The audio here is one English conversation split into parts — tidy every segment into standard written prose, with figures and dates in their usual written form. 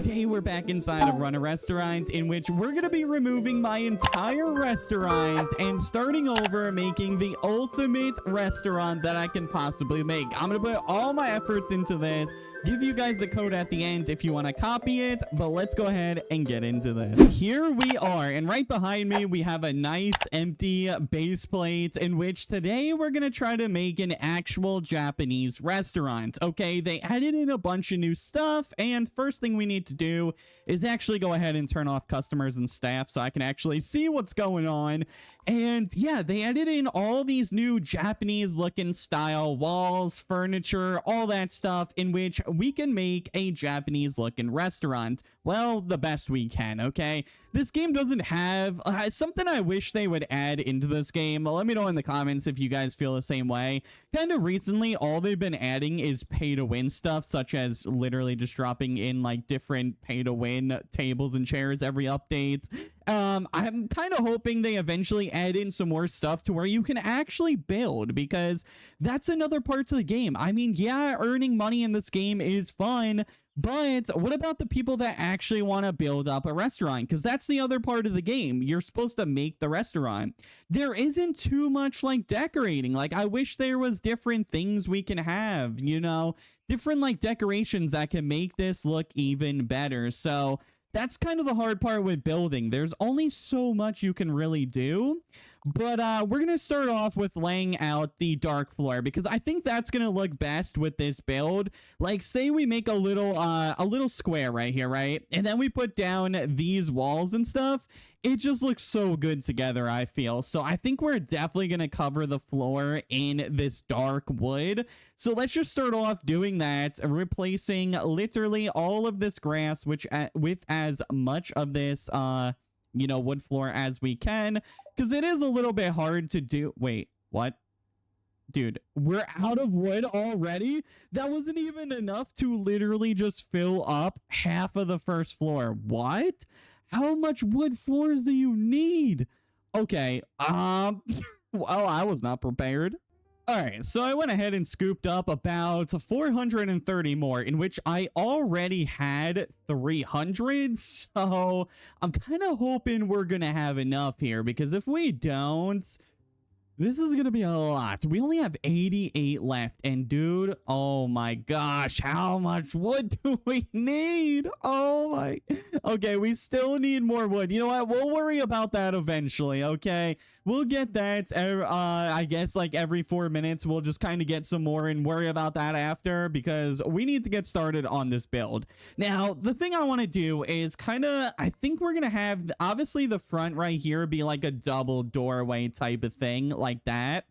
today we're back inside of Run a Restaurant, in which we're going to be removing my entire restaurant and starting over, making the ultimate restaurant that I can possibly make. I'm going to put all my efforts into this, give you guys the code at the end if you want to copy it, but let's go ahead and get into this. Here we are, and right behind me we have a nice empty base plate in which today we're gonna try to make an actual Japanese restaurant. Okay, they added in a bunch of new stuff, and first thing we need to do is actually go ahead and turn off customers and staff so I can actually see what's going on. And yeah, they added in all these new Japanese looking style walls, furniture, all that stuff, in which we can make a Japanese looking restaurant. Well, the best we can, okay? This game doesn't have something I wish they would add into this game. Let me know in the comments if you guys feel the same way. Kind of recently, all they've been adding is pay to win stuff, such as literally just dropping in like different pay to win tables and chairs every update. I'm kind of hoping they eventually add in some more stuff to where you can actually build, because that's another part of the game. I mean, yeah, earning money in this game is fun, but what about the people that actually want to build up a restaurant? Because that's the other part of the game. You're supposed to make the restaurant. There isn't too much like decorating. Like, I wish there was different things we can have, you know, different like decorations that can make this look even better. So that's kind of the hard part with building. There's only so much you can really do. But we're going to start off with laying out the dark floor, because I think that's going to look best with this build. Like, say we make a little square right here, right? And then we put down these walls and stuff. It just looks so good together, I feel. So I think we're definitely going to cover the floor in this dark wood. So let's just start off doing that, replacing literally all of this grass, with as much of this, you know, wood floor as we can, because it is a little bit hard to do. Wait, what? Dude, we're out of wood already? That wasn't even enough to literally just fill up half of the first floor. What? How much wood floors do you need? Okay, well, I was not prepared. All right, so I went ahead and scooped up about 430 more, in which I already had 300. So I'm kind of hoping we're going to have enough here, because if we don't, this is going to be a lot. We only have 88 left. And dude, oh my gosh, how much wood do we need? Oh my. Okay, we still need more wood. You know what? We'll worry about that eventually, okay? We'll get that, I guess, like every 4 minutes. We'll just kind of get some more and worry about that after, because we need to get started on this build. Now, the thing I want to do is kind of, I think we're going to have, obviously, the front right here be like a double doorway type of thing, like that.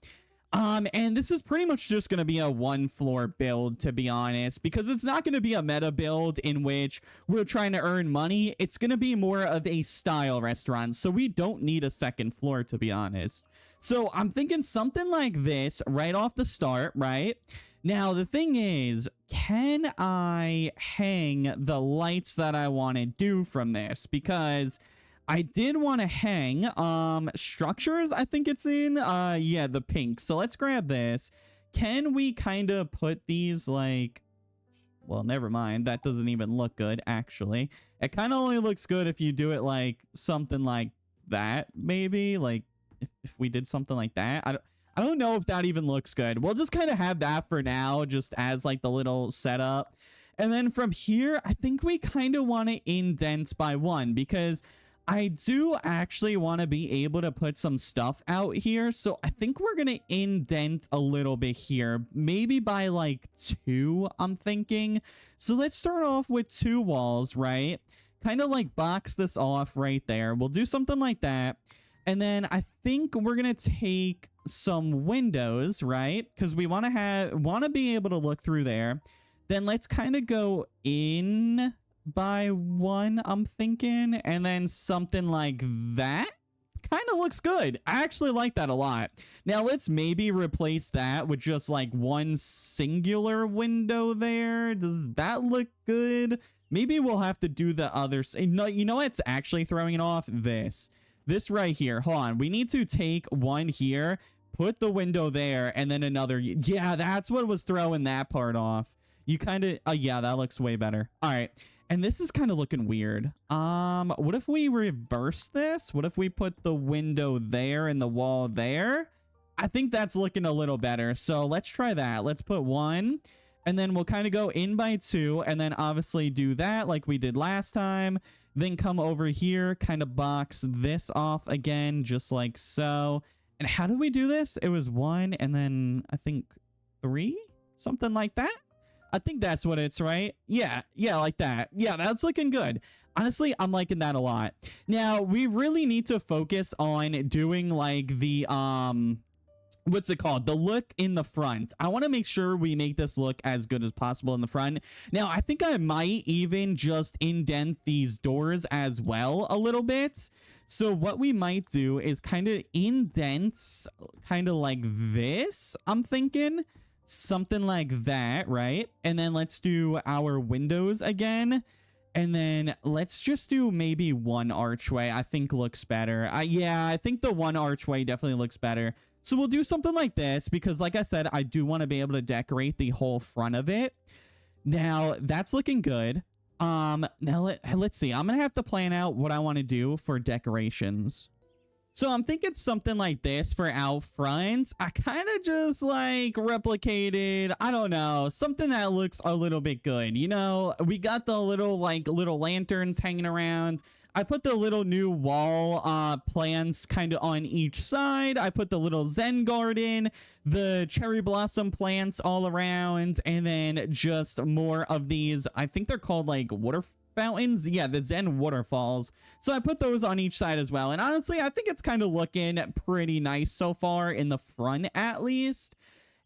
And this is pretty much just going to be a one floor build, to be honest, because it's not going to be a meta build in which we're trying to earn money. It's going to be more of a style restaurant, so we don't need a second floor, to be honest. So I'm thinking something like this right off the start, right? Now, the thing is, can I hang the lights that I want to do from this? Because I did want to hang structures. I think it's in yeah, the pink. So let's grab this. Can we kind of put these like, well, never mind, that doesn't even look good, actually. It kind of only looks good if you do it like something like that, maybe, like if we did something like that. I don't know if that even looks good. We'll just kind of have that for now, just as like the little setup. And then from here, I think we kind of want to indent by one, because I do actually want to be able to put some stuff out here. So I think we're going to indent a little bit here, maybe by like 2, I'm thinking. So let's start off with 2 walls, right? Kind of like box this off right there. We'll do something like that. And then I think we're going to take some windows, right? Because we want to be able to look through there. Then let's kind of go in by 1, I'm thinking, and then something like that kind of looks good. I actually like that a lot. Now let's maybe replace that with just like 1 singular window there. Does that look good? Maybe we'll have to do the other. No, you know what's actually throwing it off? This right here. Hold on, we need to take 1 here, put the window there, and then another. Yeah, that's what was throwing that part off. You kind of, yeah, that looks way better. All right. And this is kind of looking weird. What if we reverse this? What if we put the window there and the wall there? I think that's looking a little better. So let's try that. Let's put 1, and then we'll kind of go in by 2, and then obviously do that like we did last time. Then come over here, kind of box this off again, just like so. And how did we do this? It was 1, and then I think 3, something like that. I think that's what it's, right? Yeah, like that. Yeah, that's looking good. Honestly, I'm liking that a lot. Now, we really need to focus on doing like the, what's it called? The look in the front. I want to make sure we make this look as good as possible in the front. Now, I think I might even just indent these doors as well a little bit. So what we might do is kind of indents kind of like this, I'm thinking. Something like that, right? And then let's do our windows again. And then let's just do maybe 1 archway. I think looks better. Yeah, I think the 1 archway definitely looks better. So we'll do something like this because, like I said, I do want to be able to decorate the whole front of it. Now, that's looking good. Now, let's see. I'm going to have to plan out what I want to do for decorations. So I'm thinking something like this for out front. I kind of just like replicated, I don't know, something that looks a little bit good. You know, we got the little lanterns hanging around. I put the little new wall plants kind of on each side. I put the little Zen garden, the cherry blossom plants all around, and then just more of these. I think they're called like water fountains. Yeah, the Zen waterfalls. So I put those on each side as well. And honestly, I think it's kind of looking pretty nice so far in the front at least.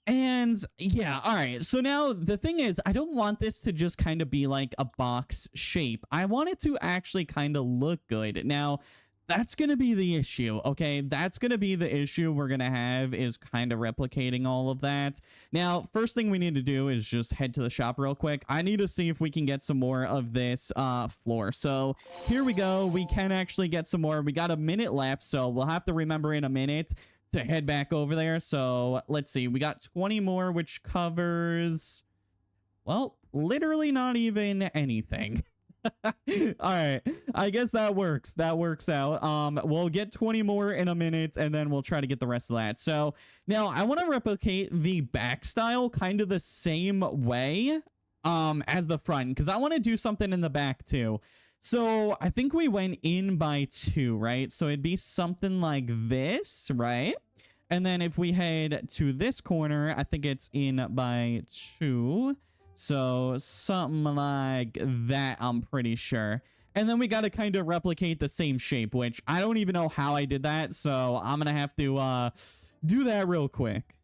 And yeah, all right. So now the thing is, I don't want this to just kind of be like a box shape. I want it to actually kind of look good. Now, that's going to be the issue, okay? That's going to be the issue we're going to have is kind of replicating all of that. Now, first thing we need to do is just head to the shop real quick. I need to see if we can get some more of this floor. So here we go. We can actually get some more. We got a minute left, so we'll have to remember in a minute to head back over there. So let's see. We got 20 more, which covers, well, literally not even anything. All right, I guess that works. That works out. We'll get 20 more in a minute, and then we'll try to get the rest of that. So now I want to replicate the back style kind of the same way as the front, because I want to do something in the back too. So I think we went in by 2, right? So it'd be something like this, right? And then if we head to this corner, I think it's in by 2. So something like that, I'm pretty sure. And then we got to kind of replicate the same shape, which I don't even know how I did that. So I'm going to have to do that real quick.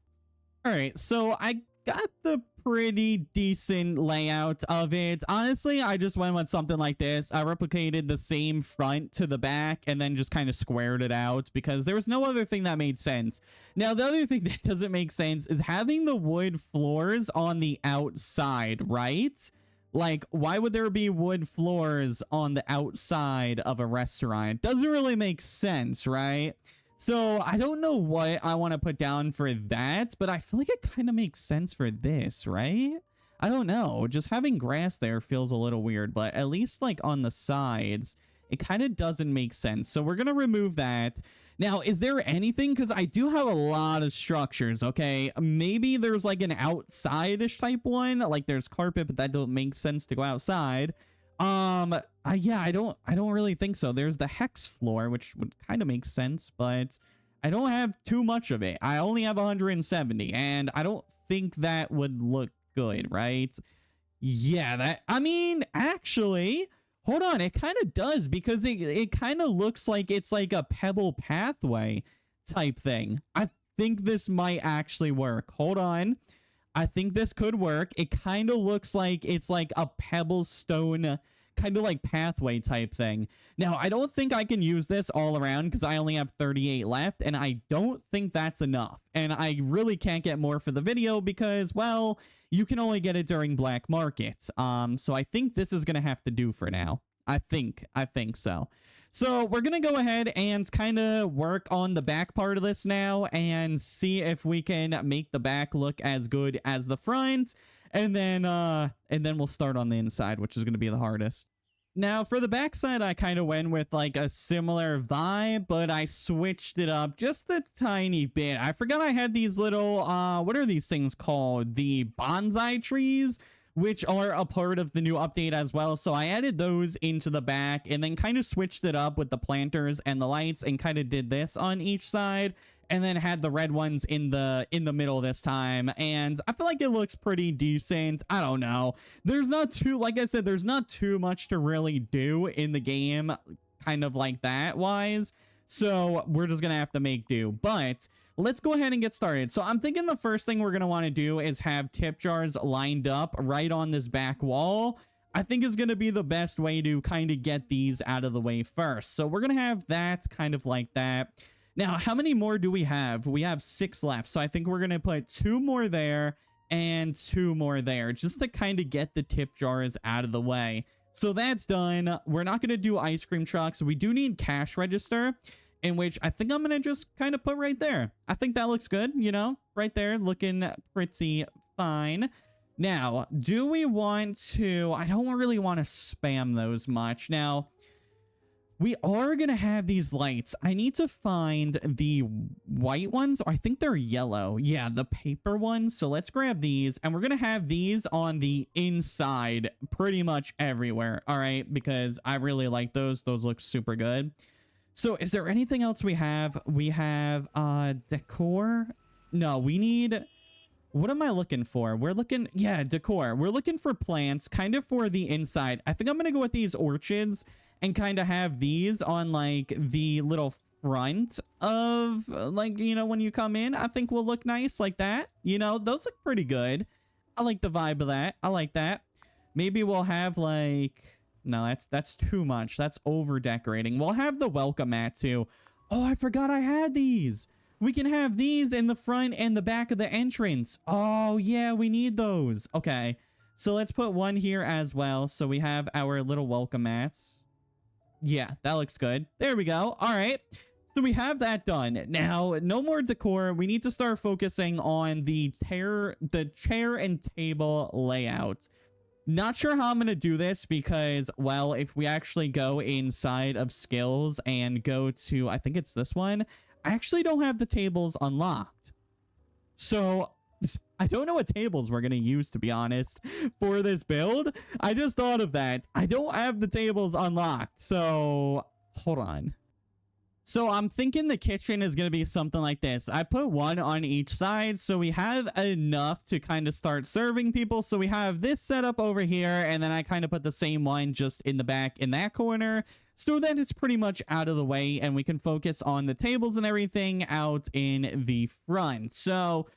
All right, so I got the pretty decent layout of it. Honestly, I just went with something like this. I replicated the same front to the back and then just kind of squared it out because there was no other thing that made sense. Now, the other thing that doesn't make sense is having the wood floors on the outside, right? Like, why would there be wood floors on the outside of a restaurant? Doesn't really make sense, right? So I don't know what I want to put down for that, but I feel like it kind of makes sense for this, right? I don't know. Just having grass there feels a little weird, but at least like on the sides, it kind of doesn't make sense. So we're going to remove that. Now, is there anything? Because I do have a lot of structures, okay? Maybe there's like an outside-ish type one. Like there's carpet, but that don't make sense to go outside. Yeah, I don't really think so. There's the hex floor, which would kind of make sense, but I don't have too much of it. I only have 170, and I don't think that would look good, right? Yeah, I mean, actually, hold on, it kind of does, because it kind of looks like it's like a pebble pathway type thing. I think this might actually work. Hold on. I think this could work. It kind of looks like it's like a pebble stone kind of like pathway type thing. Now, I don't think I can use this all around because I only have 38 left, and I don't think that's enough. And I really can't get more for the video because, well, you can only get it during black markets. So I think this is going to have to do for now. I think so. So we're going to go ahead and kind of work on the back part of this now and see if we can make the back look as good as the front. And then we'll start on the inside, which is going to be the hardest. Now, for the backside, I kind of went with like a similar vibe, but I switched it up just a tiny bit. I forgot I had these little, what are these things called? The bonsai trees, which are a part of the new update as well. So I added those into the back and then kind of switched it up with the planters and the lights and kind of did this on each side. And then had the red ones in the middle this time, and I feel like it looks pretty decent. I don't know, there's not too, like I said, there's not too much to really do in the game kind of like that wise, so we're just gonna have to make do. But let's go ahead and get started. So I'm thinking the first thing we're gonna want to do is have tip jars lined up right on this back wall. I think is going to be the best way to kind of get these out of the way first. So we're gonna have that kind of like that. Now, how many more do we have? We have 6 left. So I think we're going to put 2 more there and 2 more there just to kind of get the tip jars out of the way. So that's done. We're not going to do ice cream trucks. We do need cash register, in which I think I'm going to just kind of put right there. I think that looks good, you know, right there, looking pretty fine. Now, do we want to... I don't really want to spam those much. Now... we are going to have these lights. I need to find the white ones. Or I think they're yellow. Yeah, the paper ones. So let's grab these. And we're going to have these on the inside pretty much everywhere. All right, because I really like those. Those look super good. So is there anything else we have? We have decor. No, we need... what am I looking for? We're looking... yeah, decor. We're looking for plants kind of for the inside. I think I'm going to go with these orchids and kind of have these on like the little front of like, you know, when you come in, I think will look nice like that. You know, those look pretty good. I like the vibe of that. I like that. Maybe we'll have like, no, that's too much. That's over decorating. We'll have the welcome mat too. Oh, I forgot I had these. We can have these in the front and the back of the entrance. Oh yeah, we need those. Okay. So let's put one here as well. So we have our little welcome mats. Yeah, that looks good. There we go. All right. So we have that done. Now, no more decor. We need to start focusing on the chair and table layout. Not sure how I'm going to do this because, well, if we actually go inside of skills and go to, I think it's this one, I actually don't have the tables unlocked. So I don't know what tables we're going to use, to be honest, for this build. I just thought of that. I don't have the tables unlocked. So hold on. So I'm thinking the kitchen is going to be something like this. I put one on each side, so we have enough to kind of start serving people. So we have this set up over here, and then I kind of put the same one just in the back in that corner, so that it's pretty much out of the way, and we can focus on the tables and everything out in the front. So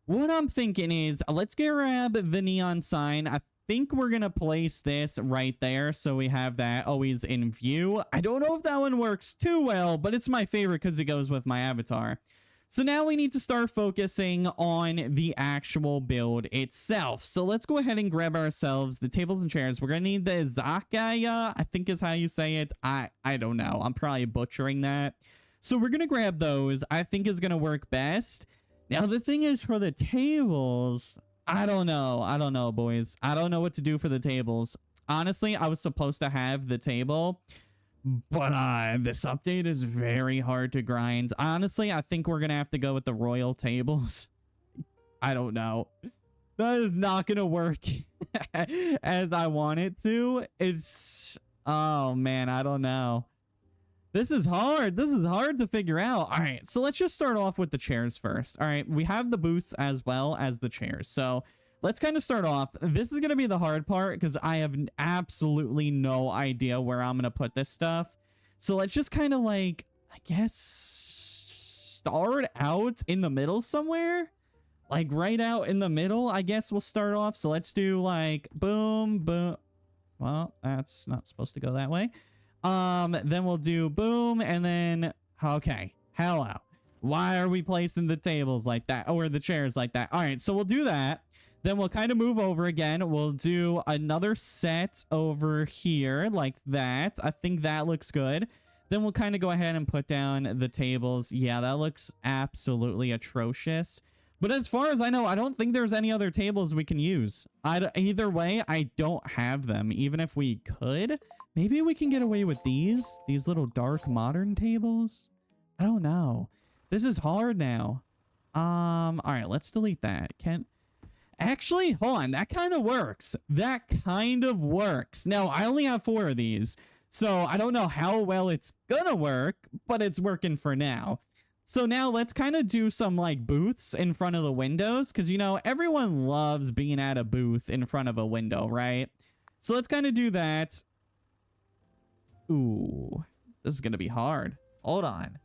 what I'm thinking is, let's grab the neon sign. I think we're going to place this right there, so we have that always in view. I don't know if that one works too well, but it's my favorite because it goes with my avatar. So now we need to start focusing on the actual build itself. So let's go ahead and grab ourselves the tables and chairs. We're going to need the izakaya, I think is how you say it. I don't know. I'm probably butchering that. So we're going to grab those. I think is going to work best. Now, the thing is, for the tables, I don't know, boys. I don't know what to do for the tables. Honestly, I was supposed to have the table, but this update is very hard to grind. Honestly, I think we're going to have to go with the royal tables. I don't know. That is not going to work as I want it to. It's... oh, man, I don't know. This is hard. This is hard to figure out. All right, so let's just start off with the chairs first. All right, we have the booths as well as the chairs. So let's kind of start off. This is going to be the hard part because I have absolutely no idea where I'm going to put this stuff. So let's just kind of like, I guess, start out in the middle somewhere. Like right out in the middle, I guess we'll start off. So let's do like boom, boom. Well, that's not supposed to go that way. Then we'll do boom, and then, okay, hello. Why are we placing the tables like that, or the chairs like that? All right, so we'll do that. Then we'll kind of move over again. We'll do another set over here like that. I think that looks good. Then we'll kind of go ahead and put down the tables. Yeah, that looks absolutely atrocious. But as far as I know, I don't think there's any other tables we can use. Either way, I don't have them, even if we could. Maybe we can get away with these little dark modern tables. I don't know. This is hard now. All right, let's delete that. Actually, hold on. That kind of works. That kind of works. Now, I only have 4 of these, so I don't know how well it's gonna work, but it's working for now. So now let's kind of do some like booths in front of the windows, because, you know, everyone loves being at a booth in front of a window, right? So let's kind of do that. Ooh, this is gonna be hard. Hold on.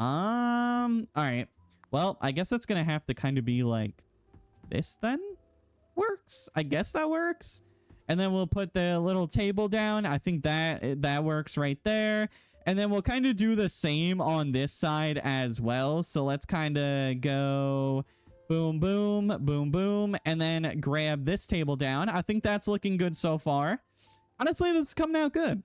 All right. Well, I guess that's gonna have to kind of be like this then. Works. I guess that works. And then we'll put the little table down. I think that works right there. And then we'll kind of do the same on this side as well. So let's kind of go boom, boom, boom, boom, and then grab this table down. I think that's looking good so far. Honestly, this is coming out good.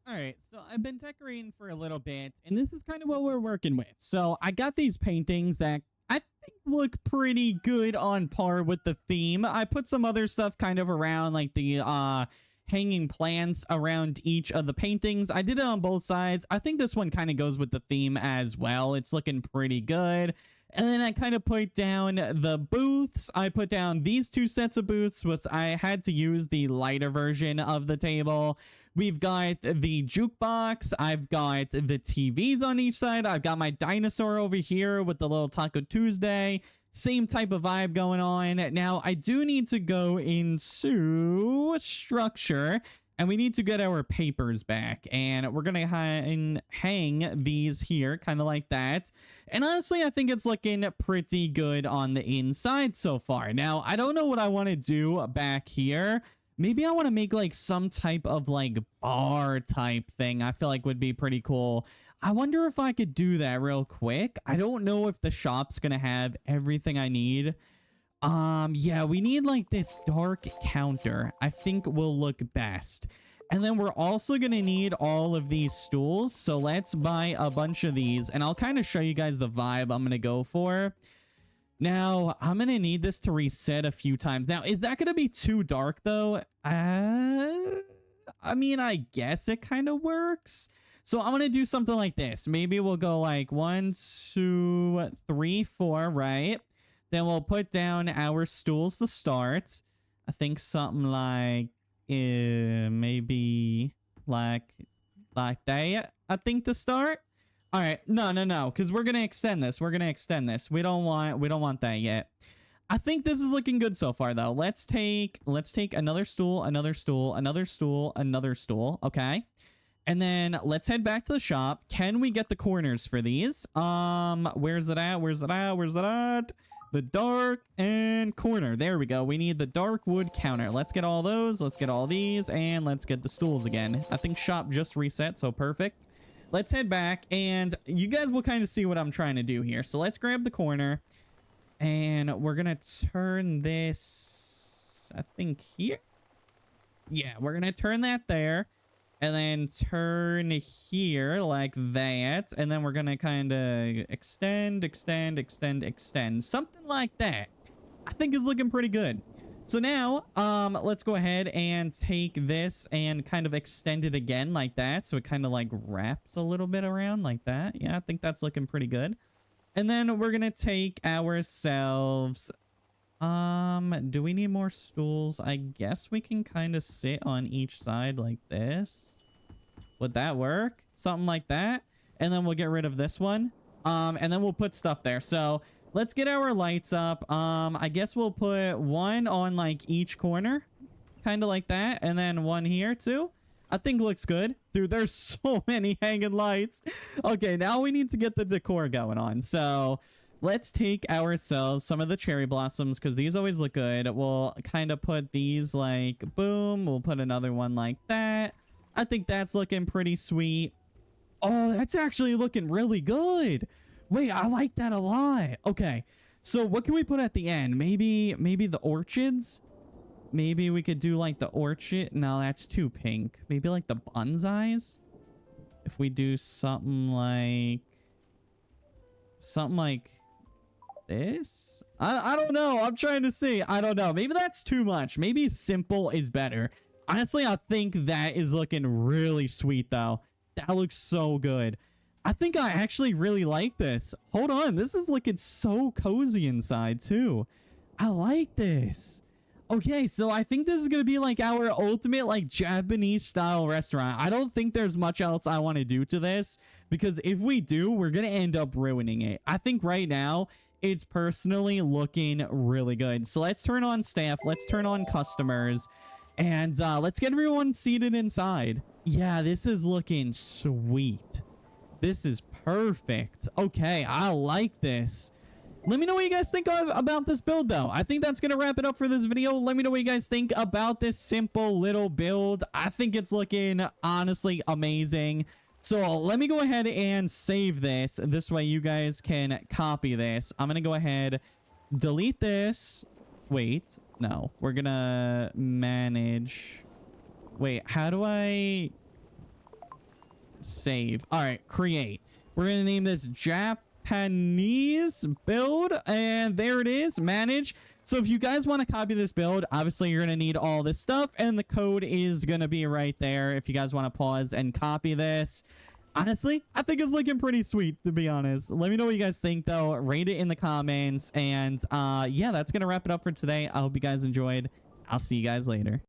All right, so I've been decorating for a little bit, and this is kind of what we're working with. So I got these paintings that I think look pretty good on par with the theme. I put some other stuff kind of around, like the hanging plants around each of the paintings. I did it on both sides. I think this one kind of goes with the theme as well. It's looking pretty good. And then I kind of put down the booths. I put down these 2 sets of booths, which I had to use the lighter version of the table. We've got the jukebox. I've got the TVs on each side. I've got my dinosaur over here with the little Taco Tuesday. Same type of vibe going on. Now, I do need to go into structure, and we need to get our papers back. And we're going to hang these here, kind of like that. And honestly, I think it's looking pretty good on the inside so far. Now, I don't know what I want to do back here. Maybe I want to make like some type of like bar type thing. I feel like would be pretty cool. I wonder if I could do that real quick. I don't know if the shop's gonna have everything I need. Yeah, we need like this dark counter. I think will look best. And then we're also gonna need all of these stools. So let's buy a bunch of these, and I'll kind of show you guys the vibe I'm gonna go for. Now, I'm going to need this to reset a few times. Now, is that going to be too dark, though? I mean, I guess it kind of works. So I'm going to do something like this. Maybe we'll go like 1, 2, 3, 4, right? Then we'll put down our stools to start. I think something like maybe like that, I think, to start. All right, no, because we're gonna extend this. We're gonna extend this. We don't want that yet. I think this is looking good so far, though. Let's take another stool, another stool, another stool, another stool. Okay, and then let's head back to the shop. Can we get the corners for these? Where's it at? Where's it at? Where's it at? The dark and corner. There we go. We need the dark wood counter. Let's get all those. Let's get all these, and let's get the stools again. I think shop just reset, so perfect. Let's head back, and you guys will kind of see what I'm trying to do here. So let's grab the corner, and we're going to turn this, I think, here. Yeah, we're going to turn that there, and then turn here like that, and then we're going to kind of extend, something like that. I think is looking pretty good. So now, let's go ahead and take this and kind of extend it again like that. So it kind of like wraps a little bit around like that. Yeah, I think that's looking pretty good. And then we're going to take ourselves, do we need more stools? I guess we can kind of sit on each side like this. Would that work? Something like that. And then we'll get rid of this one. And then we'll put stuff there. So let's get our lights up. I guess we'll put one on like each corner, kind of like that, and then one here too. I think looks good. Dude, there's so many hanging lights. Okay, now we need to get the decor going on. So let's take ourselves some of the cherry blossoms, because these always look good. We'll kind of put these like boom. We'll put another one like that. I think that's looking pretty sweet. Oh, that's actually looking really good. Wait, I like that a lot. Okay, so what can we put at the end? Maybe the orchids? Maybe we could do like the orchid. No, that's too pink. Maybe like the bonsais? If we do something like this? I don't know. I'm trying to see. I don't know. Maybe that's too much. Maybe simple is better. Honestly, I think that is looking really sweet, though. That looks so good. I think I actually really like this. Hold on. This is looking so cozy inside, too. I like this. Okay, so I think this is going to be like our ultimate like Japanese style restaurant. I don't think there's much else I want to do to this because if we do, we're going to end up ruining it. I think right now it's personally looking really good. So let's turn on staff. Let's turn on customers and let's get everyone seated inside. Yeah, this is looking sweet. This is perfect. Okay, I like this. Let me know what you guys think about this build, though. I think that's going to wrap it up for this video. Let me know what you guys think about this simple little build. I think it's looking honestly amazing. So let me go ahead and save this. This way you guys can copy this. I'm going to go ahead, delete this. Wait, no, we're going to manage. Wait, how do I save? All right, create. We're going to name this Japanese build, and there it is, manage. So if you guys want to copy this build, obviously you're going to need all this stuff, and the code is going to be right there if you guys want to pause and copy this. Honestly, I think it's looking pretty sweet, to be honest. Let me know what you guys think, though. Rate it in the comments, and yeah, that's going to wrap it up for today. I hope you guys enjoyed. I'll see you guys later.